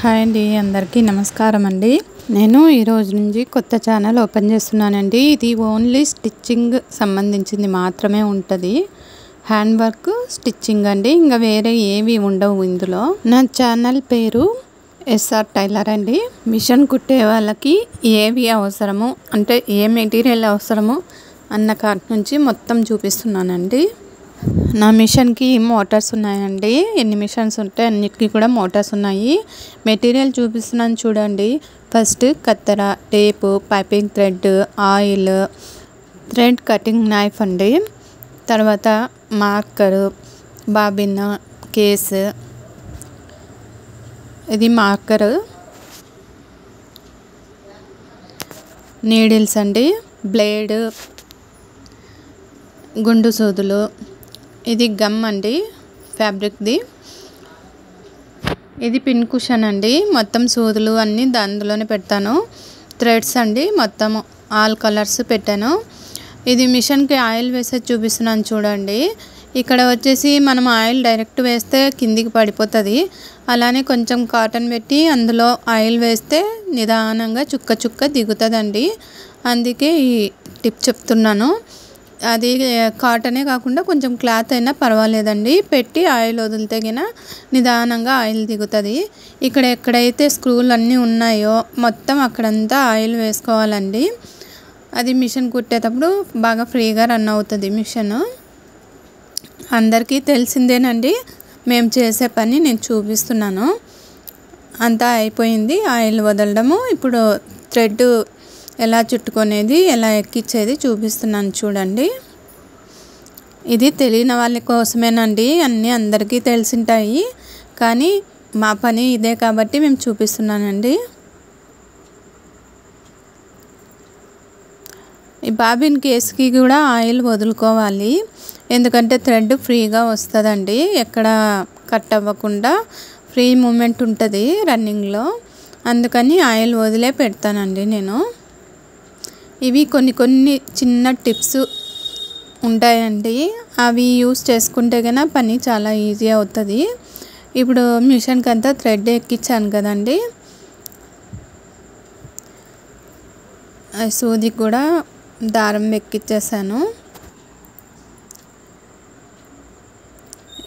Hi అండి, అందరికీ నమస్కారం అండి. నేను ఈరోజు నుంచి కొత్త ఛానల్ ఓపెన్ చేస్తున్నానండి. ఇది ఓన్లీ స్టిచ్చింగ్ సంబంధించింది మాత్రమే ఉంటుంది. హ్యాండ్ వర్క్, స్టిచ్చింగ్ అండి, ఇంకా వేరే ఏవి ఉండవు ఇందులో. నా ఛానల్ పేరు ఎస్ఆర్ టైలర్ అండి. మిషన్ కుట్టే వాళ్ళకి ఏవి అవసరము అంటే ఏ మెటీరియల్ అవసరము అన్న కాట్ నుంచి మొత్తం చూపిస్తున్నానండి. నా మిషన్కి మోటార్స్ ఉన్నాయండి. ఎన్ని మిషన్స్ ఉంటే అన్నిటికీ కూడా మోటార్స్ ఉన్నాయి. మెటీరియల్ చూపిస్తున్నాను చూడండి. ఫస్ట్ కత్తెర, tape, piping thread, oil, thread cutting knife అండి. తర్వాత మార్కరు, బాబిన్, కేసు, ఇది మార్కరు, నీడిల్స్ అండి, బ్లేడ్, గుండు సూదులు, ఇది గమ్ అండి ఫ్యాబ్రిక్ది, ఇది పిన్ కుషన్ అండి. మొత్తం సూదులు అన్నీ అందులోనే పెడతాను. థ్రెడ్స్ అండి, మొత్తం ఆల్ కలర్స్ పెట్టాను. ఇది మిషన్కి ఆయిల్ వేసేది చూపిస్తున్నాను చూడండి. ఇక్కడ వచ్చేసి మనం ఆయిల్ డైరెక్ట్ వేస్తే కిందికి పడిపోతుంది. అలానే కొంచెం కాటన్ పెట్టి అందులో ఆయిల్ వేస్తే నిదానంగా చుక్క చుక్క దిగుతుందండి. అందుకే ఈ టిప్ చెప్తున్నాను. అది కాటనే కాకుండా కొంచెం క్లాత్ అయినా పర్వాలేదండి. పెట్టి ఆయిల్ వదిలితే గిన నిదానంగా ఆయిల్ దిగుతుంది. ఇక్కడ ఎక్కడైతే స్క్రూలు అన్నీ ఉన్నాయో మొత్తం అక్కడంతా ఆయిల్ వేసుకోవాలండి. అది మిషన్ కుట్టేటప్పుడు బాగా ఫ్రీగా రన్ అవుతుంది మిషన్. అందరికీ తెలిసిందేనండి, మేము చేసే పని నేను చూపిస్తున్నాను. అంతా అయిపోయింది ఆయిల్ వదలడము. ఇప్పుడు థ్రెడ్ ఎలా చుట్టుకునేది, ఎలా ఎక్కించేది చూపిస్తున్నాను చూడండి. ఇది తెలియని వాళ్ళ కోసమేనండి. అన్నీ అందరికీ తెలిసింటాయి, కానీ మా పని ఇదే కాబట్టి మేము చూపిస్తున్నానండి. ఈ బాబిన్ కేసుకి కూడా ఆయిల్ వదులుకోవాలి, ఎందుకంటే థ్రెడ్ ఫ్రీగా వస్తుందండి. ఎక్కడ కట్ అవ్వకుండా ఫ్రీ మూమెంట్ ఉంటుంది రన్నింగ్లో. అందుకని ఆయిల్ వదిలే పెడతానండి నేను. ఇవి కొన్ని చిన్న టిప్స్ ఉంటాయండి, అవి యూస్ చేసుకుంటే కన్నా పని చాలా ఈజీ అవుతుంది. ఇప్పుడు మిషన్కి అంతా థ్రెడ్ ఎక్కించాను కదండి. సూదికి కూడా దారం ఎక్కించేసాను.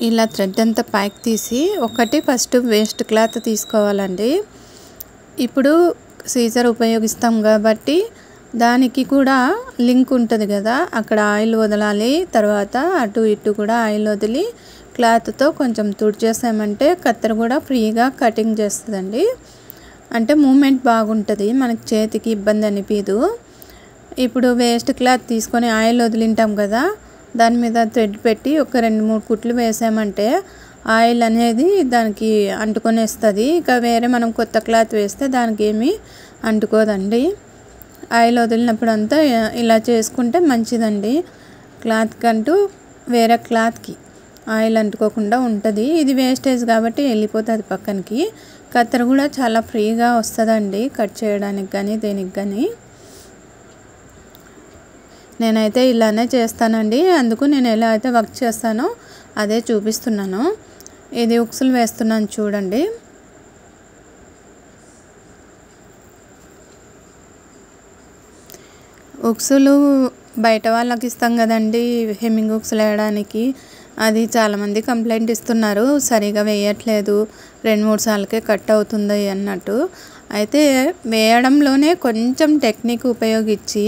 ఇలా థ్రెడ్ అంతా పైకి తీసి ఒకటి ఫస్ట్ వేస్ట్ క్లాత్ తీసుకోవాలండి. ఇప్పుడు సీజర్ ఉపయోగిస్తాం కాబట్టి దానికి కూడా లింక్ ఉంటుంది కదా, అక్కడ ఆయిల్ వదలాలి. తర్వాత అటు ఇటు కూడా ఆయిల్ వదిలి క్లాత్తో కొంచెం తుడిచేసామంటే కత్తెర కూడా ఫ్రీగా కటింగ్ చేస్తుందండి. అంటే మూమెంట్ బాగుంటుంది, మనకి చేతికి ఇబ్బంది అనిపించదు. ఇప్పుడు వేస్ట్ క్లాత్ తీసుకొని ఆయిల్ వదిలింటాం కదా, దాని మీద థ్రెడ్ పెట్టి ఒక 2-3 కుట్లు వేసామంటే ఆయిల్ అనేది దానికి అంటుకొనేస్తుంది. ఇక వేరే మనం కొత్త క్లాత్ వేస్తే దానికి ఏమీ అంటుకోదండి. ఆయిల్ వదిలినప్పుడు అంతా ఇలా చేసుకుంటే మంచిదండి. క్లాత్ కంటూ వేరే క్లాత్కి ఆయిల్ అంటుకోకుండా ఉంటుంది. ఇది వేస్టేజ్ కాబట్టి వెళ్ళిపోతుంది పక్కనకి. కత్తెర కూడా చాలా ఫ్రీగా వస్తుందండి కట్ చేయడానికి కానీ దేనికి కానీ. నేనైతే ఇలానే చేస్తానండి, అందుకు నేను ఎలా అయితే వర్క్ చేస్తానో అదే చూపిస్తున్నాను. ఇది ఉక్సులు వేస్తున్నాను చూడండి. ఉక్సులు బయట వాళ్ళకి ఇస్తాం కదండి, హెమ్మింగ్ ఉక్సులు వేయడానికి. అది చాలామంది కంప్లైంట్ ఇస్తున్నారు, సరిగా వేయట్లేదు, 2-3 సార్లకే కట్ అవుతుంది అన్నట్టు. అయితే వేయడంలోనే కొంచెం టెక్నిక్ ఉపయోగించి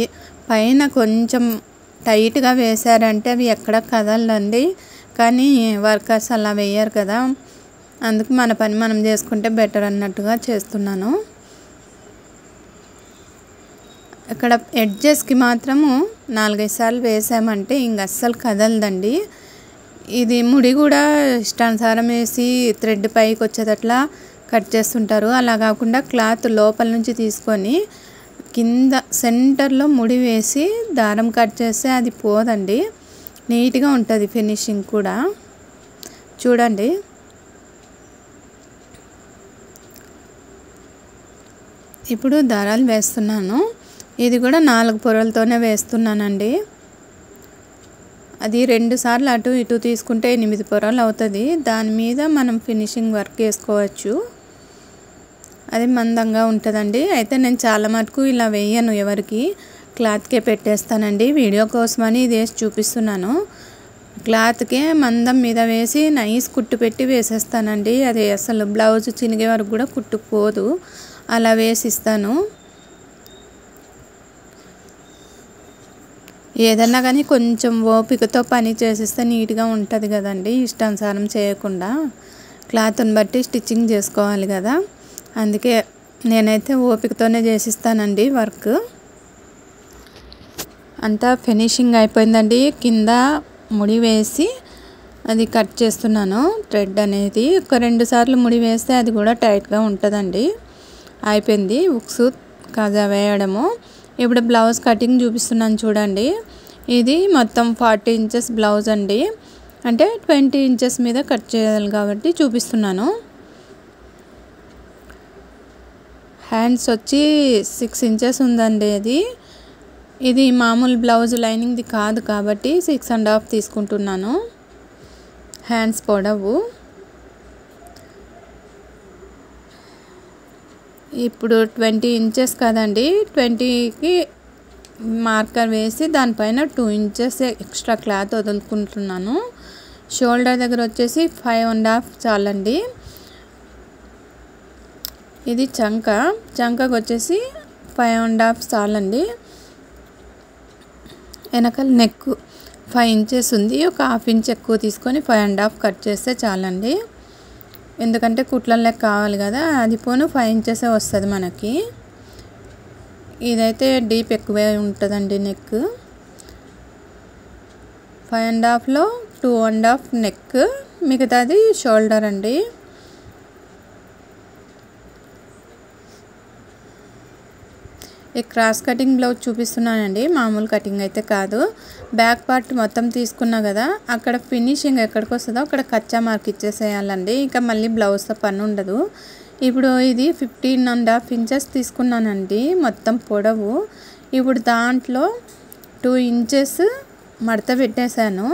పైన కొంచెం టైట్గా వేశారంటే అవి ఎక్కడ కదలండి. కానీ వర్కర్స్ అలా వేయరు కదా, అందుకు మన పని మనం చేసుకుంటే బెటర్ అన్నట్టుగా చేస్తున్నాను. ఇక్కడ ఎడ్జెస్కి మాత్రము 4-5 సార్లు వేసామంటే ఇంక అస్సలు కదలదండి. ఇది ముడి కూడా ఇష్టానుసారం వేసి థ్రెడ్ పైకి వచ్చేటట్లా కట్ చేస్తుంటారు. అలా కాకుండా క్లాత్ లోపల నుంచి తీసుకొని కింద సెంటర్లో ముడి వేసి దారం కట్ చేస్తే అది పోదండి, నీట్గా ఉంటుంది ఫినిషింగ్ కూడా. చూడండి, ఇప్పుడు దారాలు వేస్తున్నాను. ఇది కూడా 4 పొరలతోనే వేస్తున్నానండి. అది 2 సార్లు అటు ఇటు తీసుకుంటే 8 పొరలు అవుతుంది. దాని మీద మనం ఫినిషింగ్ వర్క్ చేసుకోవచ్చు. అది మందంగా ఉంటుందండి. అయితే నేను చాలా మటుకు ఇలా వేయను, ఎవరికి క్లాత్కే పెట్టేస్తానండి. వీడియో కోసమని ఇది వేసి చూపిస్తున్నాను. క్లాత్కే మందం మీద వేసి నైస్ కుట్టు పెట్టి వేసేస్తానండి. అది అసలు బ్లౌజ్ చినిగే వరకు కూడా కుట్టుకుపోదు, అలా వేసిస్తాను. ఏదన్నా కానీ కొంచెం ఓపికతో పని చేసిస్తే నీట్గా ఉంటుంది కదండి. ఇష్టానుసారం చేయకుండా క్లాత్ని బట్టి స్టిచ్చింగ్ చేసుకోవాలి కదా. అందుకే నేనైతే ఓపికతోనే చేసిస్తానండి వర్క్. అంతా ఫినిషింగ్ అయిపోయిందండి. కింద ముడి వేసి అది కట్ చేస్తున్నాను. థ్రెడ్ అనేది ఒక 2 సార్లు ముడి వేస్తే అది కూడా టైట్గా ఉంటుందండి. అయిపోయింది ఉక్స్ కాజా వేయడము. ఇప్పుడు బ్లౌజ్ కటింగ్ చూపిస్తున్నాను చూడండి. ఇది మొత్తం 40 ఇంచెస్ బ్లౌజ్ అండి. అంటే 20 ఇంచెస్ మీద కట్ చేయాలి కాబట్టి చూపిస్తున్నాను. హ్యాండ్స్ వచ్చి 6 ఇంచెస్ ఉందండి. ఇది మామూలు బ్లౌజ్ లైనింగ్ది కాదు కాబట్టి 6.5 తీసుకుంటున్నాను. హ్యాండ్స్ పొడవు ఇప్పుడు 20 ఇంచెస్ కదండి. 20కి మార్కర్ వేసి దానిపైన 2 ఇంచెస్ ఎక్స్ట్రా క్లాత్ వదులుకుంటున్నాను. షోల్డర్ దగ్గర వచ్చేసి 5.5 చాలండి. ఇది చంకకు వచ్చేసి 5.5 చాలండి. వెనకాల నెక్ 5 ఇంచెస్ ఉంది. ఒక 1/2 ఇంచ్ ఎక్కువ తీసుకొని 5.5 కట్ చేస్తే చాలండి. ఎందుకంటే కుట్లల్లో కావాలి కదా, అది పోను 5 ఇంచెసే వస్తుంది మనకి. ఇదైతే డీప్ ఎక్కువే ఉంటుందండి నెక్. 5.5లో 2.5 నెక్, మిగతాది షోల్డర్ అండి. ఈ క్రాస్ కటింగ్ బ్లౌజ్ చూపిస్తున్నానండి, మామూలు కటింగ్ అయితే కాదు. బ్యాక్ పార్ట్ మొత్తం తీసుకున్నా కదా, అక్కడ ఫినిషింగ్ ఎక్కడికి వస్తుందో అక్కడ కచ్చా మార్క్ ఇచ్చేసేయాలండి. ఇంకా మళ్ళీ బ్లౌజ్తో పని ఉండదు. ఇప్పుడు ఇది 15.5 ఇంచెస్ తీసుకున్నానండి మొత్తం పొడవు. ఇప్పుడు దాంట్లో 2 ఇంచెస్ మడత పెట్టేశాను.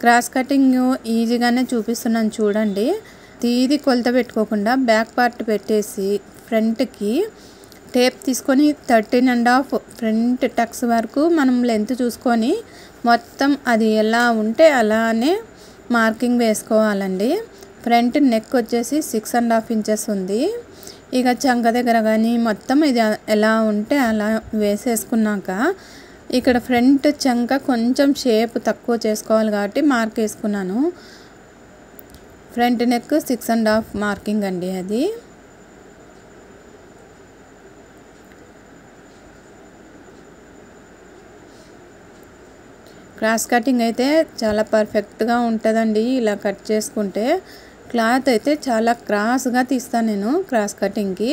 క్రాస్ కటింగ్ ఈజీగానే చూపిస్తున్నాను చూడండి. తీది కొలత పెట్టుకోకుండా బ్యాక్ పార్ట్ పెట్టేసి ఫ్రంట్కి టేప్ తీసుకొని 13.5 ఫ్రంట్ టక్స్ వరకు మనం లెంత్ చూసుకొని మొత్తం అది ఎలా ఉంటే అలానే మార్కింగ్ వేసుకోవాలండి. ఫ్రంట్ నెక్ వచ్చేసి 6.5 ఇంచెస్ ఉంది. ఇక చంక దగ్గర కానీ మొత్తం ఇది ఎలా ఉంటే అలా వేసేసుకున్నాక ఇక్కడ ఫ్రంట్ చంక కొంచెం షేప్ తక్కువ చేసుకోవాలి కాబట్టి మార్క్ వేసుకున్నాను. ఫ్రంట్ నెక్ 6.5 మార్కింగ్ అండి అది. క్రాస్ కటింగ్ అయితే చాలా పర్ఫెక్ట్గా ఉంటుందండి. ఇలా కట్ చేసుకుంటే క్లాత్ అయితే చాలా క్రాస్గా తీస్తాను నేను క్రాస్ కటింగ్కి.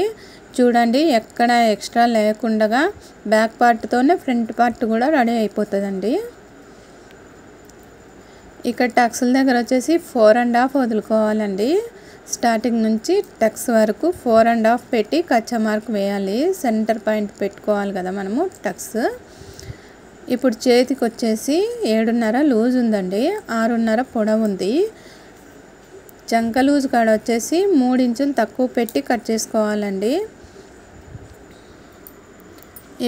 చూడండి ఎక్కడ ఎక్స్ట్రా లేకుండా బ్యాక్ పార్ట్తోనే ఫ్రంట్ పార్ట్ కూడా రెడీ అయిపోతుందండి. ఇక్కడ టక్స్ల దగ్గర వచ్చేసి 4.5 వదులుకోవాలండి. స్టార్టింగ్ నుంచి టక్స్ వరకు 4.5 పెట్టి కచ్చా మార్క్ వేయాలి. సెంటర్ పాయింట్ పెట్టుకోవాలి కదా మనము టక్స్. ఇప్పుడు చేతికి వచ్చేసి 7.5 లూజ్ ఉందండి, 6.5 పొడవు ఉంది. చంక లూజ్ కాడ వచ్చేసి 3 ఇంచులు తక్కువ పెట్టి కట్ చేసుకోవాలండి.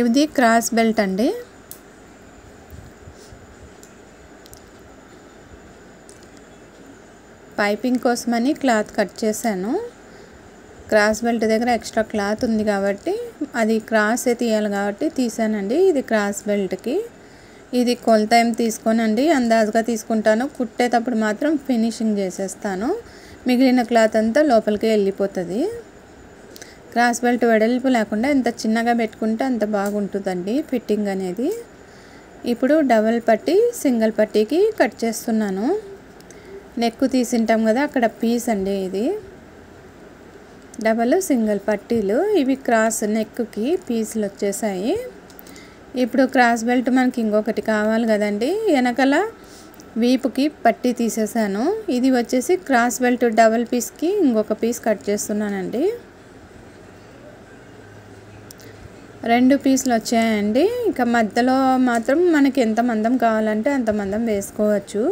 ఇది క్రాస్ బెల్ట్ అండి. పైపింగ్ కోసమని క్లాత్ కట్ చేశాను. క్రాస్ బెల్ట్ దగ్గర ఎక్స్ట్రా క్లాత్ ఉంది కాబట్టి అది క్రాస్ తీయాలి కాబట్టి తీసానండి. ఇది క్రాస్ బెల్ట్కి. ఇది కొలత ఏం తీసుకోనండి, అందాజుగా తీసుకుంటాను. కుట్టేటప్పుడు మాత్రం ఫినిషింగ్ చేసేస్తాను. మిగిలిన క్లాత్ అంతా లోపలికి వెళ్ళిపోతుంది. క్రాస్ బెల్ట్ వెడల్పు లేకుండా ఎంత చిన్నగా పెట్టుకుంటే అంత బాగుంటుందండి ఫిట్టింగ్ అనేది. ఇప్పుడు డబల్ పట్టీ సింగిల్ పట్టీకి కట్ చేస్తున్నాను. నెక్ తీసింటాం కదా అక్కడ పీస్ అండి ఇది. డబల్ సింగిల్ పట్టీలు ఇవి క్రాస్ నెక్కి పీసులు వచ్చేసాయి. ఇప్పుడు క్రాస్ బెల్ట్ మనకి ఇంకొకటి కావాలి కదండి. వెనకాల వీపుకి పట్టీ తీసేసాను. ఇది వచ్చేసి క్రాస్ బెల్ట్ డబల్ పీస్కి ఇంకొక పీస్ కట్ చేస్తున్నానండి. 2 పీసులు వచ్చాయండి. ఇక మధ్యలో మాత్రం మనకి ఎంత మందం కావాలంటే అంత మందం వేసుకోవచ్చు.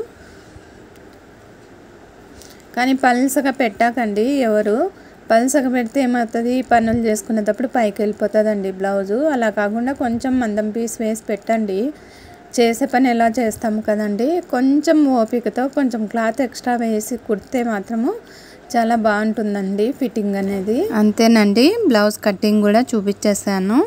కానీ పల్సగా పెట్టాకండి ఎవరు. పలుసగా పెడితే ఏమవుతుంది, పనులు చేసుకునేటప్పుడు పైకి వెళ్ళిపోతుందండి బ్లౌజు. అలా కాకుండా కొంచెం మందం పీస్ వేసి పెట్టండి. చేసే పని ఎలా చేస్తాము కదండి, కొంచెం ఓపికతో కొంచెం క్లాత్ ఎక్స్ట్రా వేసి కుడితే మాత్రము చాలా బాగుంటుందండి ఫిట్టింగ్ అనేది. అంతేనండి, బ్లౌజ్ కటింగ్ కూడా చూపించేసాను.